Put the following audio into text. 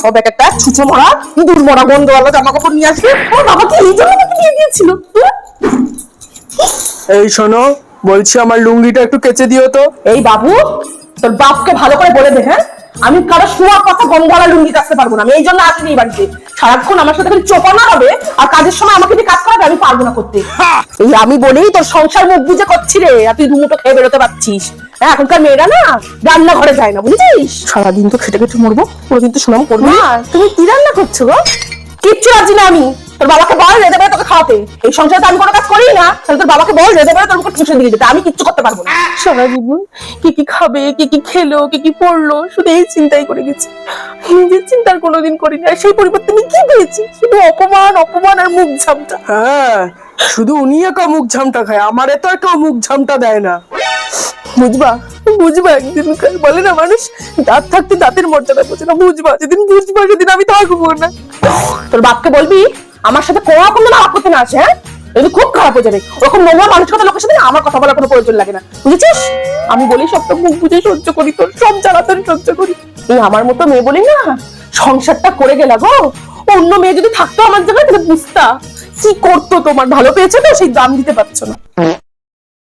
সব এক একটা ছুঁচো মরা ইঁদুর মরা গন্ধওয়ালা জামা কাপড় নিয়ে আসবে। আমার বাবাকে এই জন্য আমাকে নিয়ে গিয়েছিল। এই শোনো, বলছি আমার লুঙ্গিটা একটু কেচে দিও তো। এই বাবু, তোর বাপকে ভালো করে বলে দে, হ্যাঁ আমি কারো শোয়ার কথা গন্ধওয়ালা লুঙ্গি কাচতে পারবো না। আমি এই জন্য আসিনি এই বাড়িতে। সারাক্ষণ আমার সাথে খালি চোপানো হবে আর কাজের সময় আমাকে দিয়ে কাজ করাবে, আমি পারবো না করতে। এই আমি বলেই তোর সংসার মুখ বুঝে করছি রে, আর তুই দুমুটো খেয়ে বেরোতে পারছিস। হ্যাঁ এখনকার মেয়েরা না রান্না ঘরে যায় না, বুঝেছিস? সারাদিন তো খেটে খেটে মরবো, কোনোদিন তো সুনাম করবো না। তুমি কি রান্না করছো গো? কিচ্ছু রাজি না আমি। তোর বাবাকে বল রেঁধে বেড়ে তোকে খাওয়াতে। এই সংসারে আমি কোনো কাজ করি না, তাহলে তোর বাবাকে বল রেঁধে বেড়ে তোর মুখে টিউশন দিয়ে যেতে। আমি কিচ্ছু করতে পারবো না। সারা জীবন কি কি খাবে, কি কি খেলো, কি কি পড়লো, শুধু এই চিন্তাই করে গেছি। নিজের চিন্তার কোনোদিন করি না। সেই পরিবর্তে আমি কি পেয়েছি? শুধু অপমান অপমান আর মুখ ঝামটা। হ্যাঁ, শুধু উনি একা মুখ ঝামটা খায়, আমারে তো একা মুখ ঝামটা দেয় না। বুঝবা বুঝবা একদিন বলে না মানুষ দাঁত থাকতে দাঁতের মর্যাদা বোঝে না। বুঝবা যেদিন বুঝবা সেদিন আমি থাকবো না। তোর বাপকে বলবি আমার সাথে কোনো রকম না আপত্তি না আছে। হ্যাঁ যদি খুব খারাপ হয়ে যাবে। ওরকম নোংরা মানুষের লোকের সাথে আমার কথা বলার কোনো প্রয়োজন লাগে না, বুঝেছিস? আমি বলি সবটা মুখ বুঝে সহ্য করি, তোর সব জ্বালাতন সহ্য করি। এই আমার মতো মেয়ে বলি না সংসারটা করে গেলা গো। অন্য মেয়ে যদি থাকতো আমার জায়গায় তাহলে বুঝতা কি করতো। তোমার ভালো পেয়েছে তো সেই দাম দিতে পারছো না।